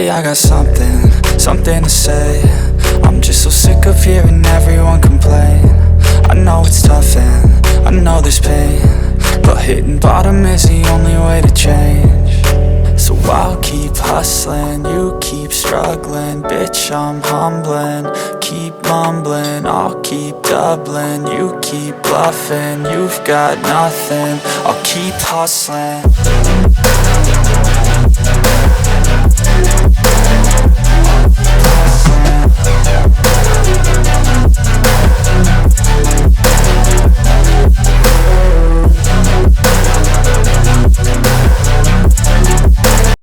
Lately I got something to say. I'm just so sick of hearing everyone complain. I know it's tough and I know there's pain, but hitting bottom is the only way to change. So I'll keep hustling, you keep struggling. Bitch, I'm humbling, keep mumbling. I'll keep doubling, you keep bluffing. You've got nothing, I'll keep hustling.